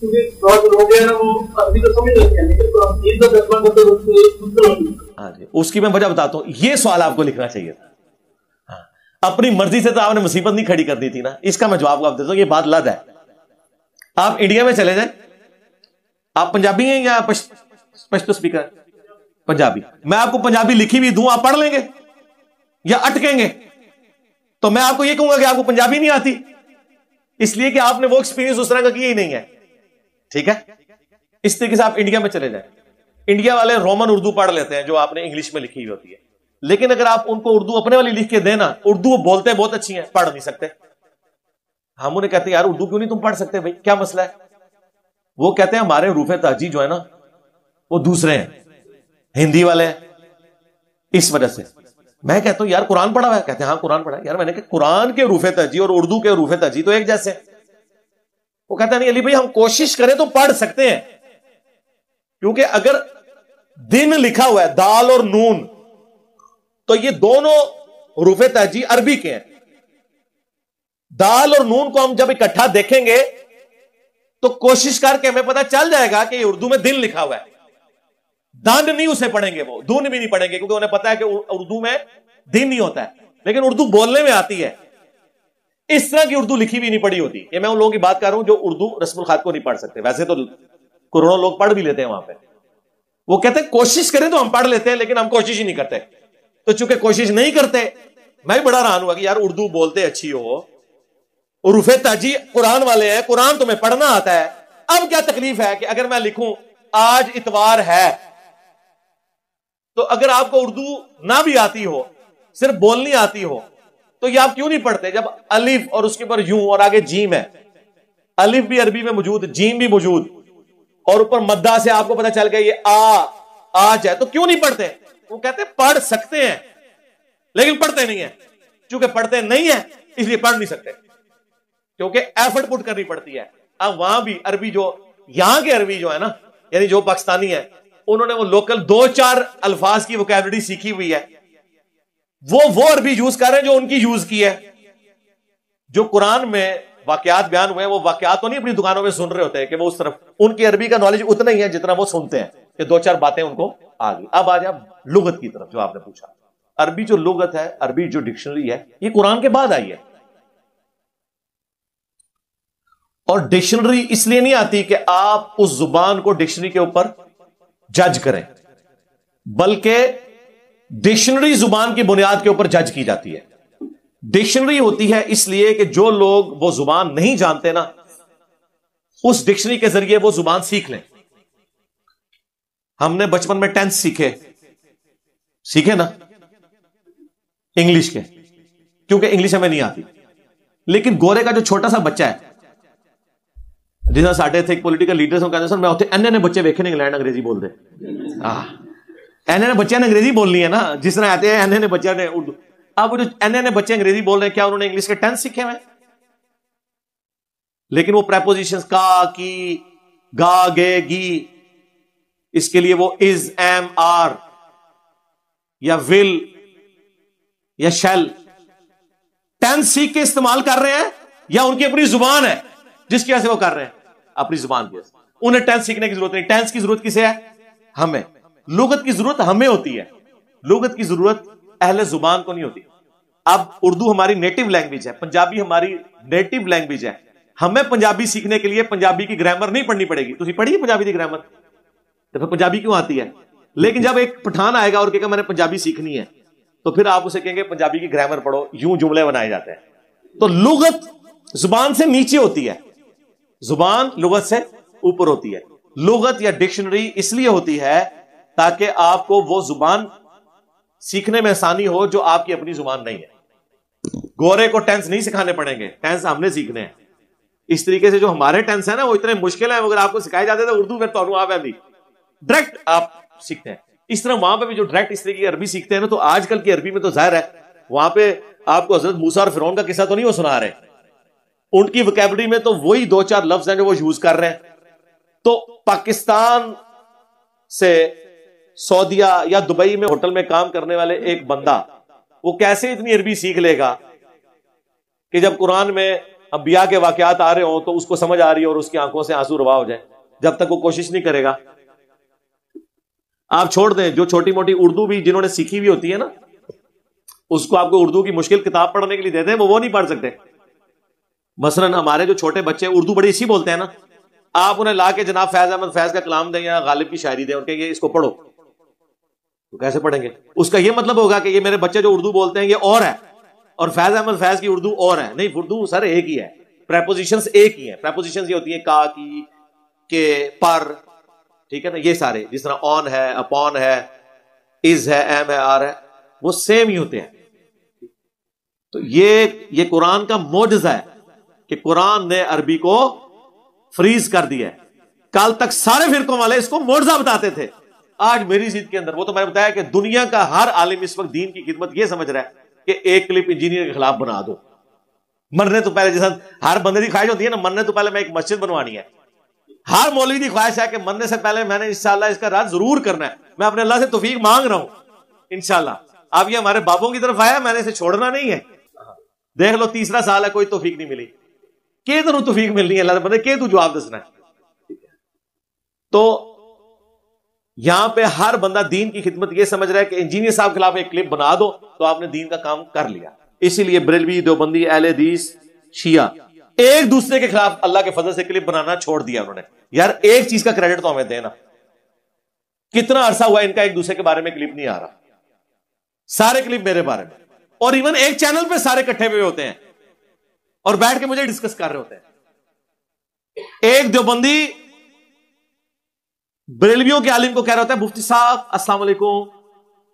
کیونکہ بہت لوگ ہیں نا وہ عربی تو سمجھ لیتے ہیں لیکن قرآن مجید کا ترجمہ کرتے ہوئے ہاں جی، اس کی میں وجہ بتاتا ہوں. یہ سوال آپ کو لکھنا چاہیے تھا. اپنی مرضی سے تو آپ نے مصیبت نہیں کھڑی کر دی تھی نا. اس کا میں جواب آپ دیتا ہوں. یہ بات لد ہے. آپ انڈیا میں چلے جائیں, آپ پنجابی ہیں یا پشتو اسپیکر ہیں؟ پنجابی. میں آپ کو پنجابی لکھی بھی دوں, آپ پڑھ لیں گے یا اٹکیں گے؟ تو میں آپ کو یہ کہوں گا کہ آپ کو پنجابی نہیں آتی, اس لیے کہ آپ نے وہ ایکسپیرینس اس طرح کا کیا ہی نہیں ہے. ٹھیک ہے, اس طریقے سے آپ انڈیا میں چلے جائیں. انڈیا والے رومن اردو پڑھ لیتے ہیں جو آپ نے انگلش میں لکھی ہوئی ہوتی ہے, لیکن اگر آپ ان کو اردو اپنے والی لکھ کے دینا, اردو وہ بولتے بہت اچھی ہیں, پڑھ نہیں سکتے. ہم انہیں کہتے ہیں یار اردو کیوں نہیں تم پڑھ سکتے بھائی, کیا مسئلہ ہے؟ وہ کہتے ہیں ہمارے حروف تہجی جو ہے نا وہ دوسرے ہیں, ہندی والے ہیں, اس وجہ سے. میں کہتا ہوں یار قرآن پڑھا ہوا ہے؟ کہتے ہیں ہاں قرآن پڑھا ہے. یار میں نے کہا قرآن کے حروف تہجی اور اردو کے حروف تہجی تو ایک جیسے. وہ کہتا ہے نہیں علی بھائی ہم کوشش کریں تو پڑھ سکتے ہیں, کیونکہ اگر دن لکھا ہوا ہے دال اور نون تو یہ دونوں حروف تہجی عربی کے ہیں. دال اور نون کو ہم جب اکٹھا دیکھیں گے تو کوشش کر کے ہمیں پتہ چل جائے گا کہ یہ اردو میں دن لکھا ہوا ہے. دان نہیں اسے پڑھیں گے, وہ دون بھی نہیں پڑھیں گے, کیونکہ انہیں پتا ہے کہ اردو میں دن نہیں ہوتا ہے, لیکن اردو بولنے میں آتی ہے. اس طرح کی اردو لکھی بھی نہیں پڑھی ہوتی. یہ میں ان لوگوں کی بات کر رہا ہوں جو اردو رسم الخط کو نہیں پڑھ سکتے. ویسے تو کروڑوں لوگ پڑھ بھی لیتے ہیں وہاں پہ. وہ کہتے ہیں کوشش کریں تو ہم پڑھ لیتے ہیں, لیکن ہم کوشش ہی نہیں کرتے. تو چونکہ کوشش نہیں کرتے, میں بڑا حیران ہوا کہ یار اردو بولتے اچھی ہو, حروف تہجی قرآن والے ہیں, قرآن تمہیں پڑھنا آتا ہے, اب کیا تکلیف ہے کہ اگر میں لکھوں آج اتوار ہے, تو اگر آپ کو اردو نہ بھی آتی ہو, صرف بولنی آتی ہو, تو یہ آپ کیوں نہیں پڑھتے؟ جب الف اور اس کے اوپر یوں اور آگے جیم ہے, الف بھی عربی میں موجود, جیم بھی موجود, اور اوپر مدہ سے آپ کو پتہ چل گیا یہ آج ہے, تو کیوں نہیں پڑھتے؟ وہ کہتے ہیں پڑھ سکتے ہیں لیکن پڑھتے نہیں ہیں. چونکہ پڑھتے نہیں ہیں اس لیے پڑھ نہیں سکتے, کیونکہ ایفرٹ پٹ کرنی پڑتی ہے. اب وہاں بھی عربی جو یہاں کے عربی جو ہے نا, یعنی جو پاکستانی ہے, انہوں نے وہ لوکل 2-4 الفاظ کی ووکیبلری سیکھی ہوئی ہے, وہ عربی یوز کر رہے ہیں جو ان کی یوز کی ہے. جو قرآن میں واقعات بیان ہوئے ہیں وہ واقعات تو نہیں اپنی دکانوں میں سن رہے ہوتے ہیں کہ وہ اس طرف, ان کی عربی کا نالج اتنا ہی ہے جتنا وہ سنتے ہیں, کہ 2-4 باتیں ان کو آ گئی. اب آ جائے لغت کی طرف جو آپ نے پوچھا. عربی جو لغت ہے, عربی جو ڈکشنری ہے, یہ قرآن کے بعد آئی ہے. اور ڈکشنری اس لیے نہیں آتی کہ آپ اس زبان کو ڈکشنری کے اوپر جج کریں, بلکہ ڈکشنری زبان کی بنیاد کے اوپر جج کی جاتی ہے. ڈکشنری ہوتی ہے اس لیے کہ جو لوگ وہ زبان نہیں جانتے نا, اس ڈکشنری کے ذریعے وہ زبان سیکھ لیں. ہم نے بچپن میں ٹینس سیکھے نا انگلش کے, کیونکہ انگلش ہمیں نہیں آتی. لیکن گورے کا جو چھوٹا سا بچہ ہے, جس طرح ساڈے تھے پولیٹیکل لیڈرز کہتے ہیں سر میں اتنے نے بچے ویکھے انگلینڈ انگریزی بول دے, نے بچے نے انگریزی بولنی ہے نا, جس طرح آتے ہیں نے بچے نے اردو. اب جو نے بچے انگریزی بول رہے ہیں, کیا انہوں نے انگلش کے ٹینس سیکھے ہوئے؟ لیکن وہ پریپوزیشنز کا, کی, گا, گے, گی, اس کے لیے وہ از, ایم, آر یا ول یا شیل ٹینس سیکھ کے استعمال کر رہے ہیں, یا ان کی اپنی زبان ہے جس کی وجہ سے وہ کر رہے ہیں اپنی زبان کی وجہ سے. انہیں ٹینس سیکھنے کی ضرورت نہیں. ٹینس کی ضرورت کسے ہے؟ ہمیں. لغت کی ضرورت ہمیں ہوتی ہے, لغت کی ضرورت اہل زبان کو نہیں ہوتی. اب اردو ہماری نیٹو لینگویج ہے, پنجابی ہماری نیٹو لینگویج ہے. ہمیں پنجابی سیکھنے کے لیے پنجابی کی گرامر نہیں پڑھنی پڑے گی. تسی پڑھی ہے پنجابی کی گرامر؟ تو پھر پنجابی کیوں آتی ہے؟ لیکن جب ایک پٹھان آئے گا اور کہے گا میں نے پنجابی سیکھنی ہے, تو پھر آپ اسے کہیں گے پنجابی کی گرامر پڑھو, یوں جملے بنائے جاتے ہیں. تو لغت زبان سے نیچے ہوتی ہے, زبان لغت سے اوپر ہوتی ہے. لغت یا ڈکشنری اس لیے ہوتی ہے تاکہ آپ کو وہ زبان سیکھنے میں آسانی ہو جو آپ کی اپنی زبان نہیں ہے. گورے کو ٹینس نہیں سکھانے پڑیں گے, ٹینس ہم نے سیکھنے ہیں. اس طریقے سے جو ہمارے ٹینس ہیں نا وہ اتنے مشکل ہیں, اگر آپ کو سکھائے جاتے تو اردو پھر تو آپ ڈائریکٹ آپ سیکھتے ہیں. اس طرح وہاں پہ بھی جو ڈائریکٹ اس طریقے کی عربی سیکھتے ہیں نا, تو آج کل کی عربی میں تو ظاہر ہے وہاں پہ آپ کو حضرت موسیٰ اور فرعون کا قصہ تو نہیں وہ سنا رہے, ان کی وکیبلری میں تو وہی 2-4 لفظ ہیں جو وہ یوز کر رہے ہیں. تو پاکستان سے سعودیہ یا دبئی میں ہوٹل میں کام کرنے والے ایک بندہ, وہ کیسے اتنی عربی سیکھ لے گا کہ جب قرآن میں انبیاء کے واقعات آ رہے ہوں تو اس کو سمجھ آ رہی ہے اور اس کی آنکھوں سے آنسو روا ہو جائے، جب تک وہ کوشش نہیں کرے گا۔ آپ چھوڑ دیں، جو چھوٹی موٹی اردو بھی جنہوں نے سیکھی ہوئی ہوتی ہے نا، اس کو آپ کو اردو کی مشکل کتاب پڑھنے کے لیے دیتے ہیں، وہ نہیں پڑھ سکتے۔ مثلاً ہمارے جو چھوٹے بچے اردو بڑی اچھی بولتے ہیں نا، آپ انہیں لا کے جناب فیض احمد فیض کا کلام دیں یا غالب کی شاعری دیں اور کہ یہ اس کو پڑھو، تو کیسے پڑھیں گے؟ اس کا یہ مطلب ہوگا کہ یہ میرے بچے جو اردو بولتے ہیں یہ اور ہے، اور فیض احمد فیض کی اردو اور ہے۔ نہیں، اردو سر ایک ہی ہے، پریپوزیشنز ایک ہی ہیں۔ پریپوزیشنز یہ ہوتی ہیں کا، کی، کے، پر، ٹھیک ہے نا، یہ سارے جس طرح آن ہے، اپون ہے، از ہے، ایم ہے، آر ہے، وہ سیم ہی ہوتے ہیں۔ تو یہ قرآن کا معجزہ ہے کہ قرآن نے عربی کو فریز کر دیا ہے۔ کل تک سارے فرقوں والے اس کو معجزہ بتاتے تھے، آج میری ضد کے اندر وہ تو میں نے بتایا کہ دنیا کا ہر عالم اس وقت دین کی خدمت یہ سمجھ رہا ہے کہ ایک کلپ انجینئر کے خلاف بنا دو، مرنے تو پہلے، جیسا ہر بندے کی خواہش ہوتی ہے نا، مرنے تو پہلے میں ایک مسجد بنوانی ہے، ہر مولوی کی خواہش ہے کہ مرنے سے پہلے میں نے انشاءاللہ اس کا رد ضرور کرنا ہے، میں اپنے اللہ سے توفیق مانگ رہا ہوں انشاءاللہ۔ اب یہ ہمارے بابوں کی طرف آیا، میں نے اسے چھوڑنا نہیں ہے۔ دیکھ لو تیسرا سال ہے، کوئی توفیق نہیں ملی، کہ تنوں توفیق ملنی ہے اللہ سے بندے، کہ تو جواب دسنا ہے۔ تو یہاں پہ ہر بندہ دین کی خدمت یہ سمجھ رہا ہے کہ انجینئر صاحب کے خلاف ایک کلپ بنا دو تو آپ نے دین کا کام کر لیا۔ اسی لیے بریلوی، دیوبندی، اہل حدیث، شیعہ ایک دوسرے کے خلاف اللہ کے فضل سے کلپ بنانا چھوڑ دیا انہوں نے۔ یار ایک چیز کا کریڈٹ تو ہمیں دینا، کتنا عرصہ ہوا ان کا ایک دوسرے کے بارے میں کلپ نہیں آ رہا، سارے کلپ میرے بارے میں، اور ایون ایک چینل پہ سارے کٹھے ہوئے ہوتے ہیں اور بیٹھ کے مجھے ڈسکس کر رہے ہوتے ہیں۔ ایک دیوبندی بریلویوں کے عالم کو کہہ رہا ہوتا ہے مفتی صاحب السلام علیکم،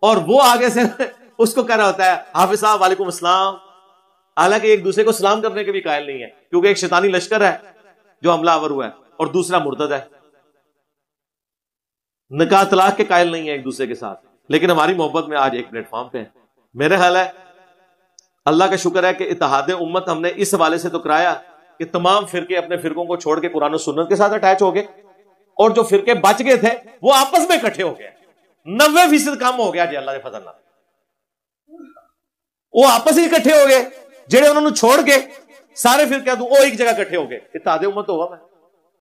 اور وہ آگے سے اس کو کہہ رہا ہوتا ہے حافظ صاحب وعلیکم السلام، حالانکہ ایک دوسرے کو سلام کرنے کے بھی قائل نہیں ہے، کیونکہ ایک شیطانی لشکر ہے جو حملہ آور ہوا ہے اور دوسرا مرتد ہے، نکاح طلاق کے قائل نہیں ہے ایک دوسرے کے ساتھ، لیکن ہماری محبت میں آج ایک پلیٹ فارم پہ ہے۔ میرے خیال ہے اللہ کا شکر ہے کہ اتحاد امت ہم نے اس حوالے سے تو کرایا کہ تمام فرقے اپنے فرقوں کو چھوڑ کے قرآن و سنت کے ساتھ اٹیچ ہو گئے، اور جو فرقے بچ گئے تھے وہ آپس میں اکٹھے ہو گئے، 90% کام ہو گیا جی اللہ کے فضل نال، وہ آپس ہی اکٹھے ہو گئے، جڑے انہوں نے چھوڑ کے سارے فرقے وہ ایک جگہ اکٹھے ہو گئے، اتحاد امت ہوا میں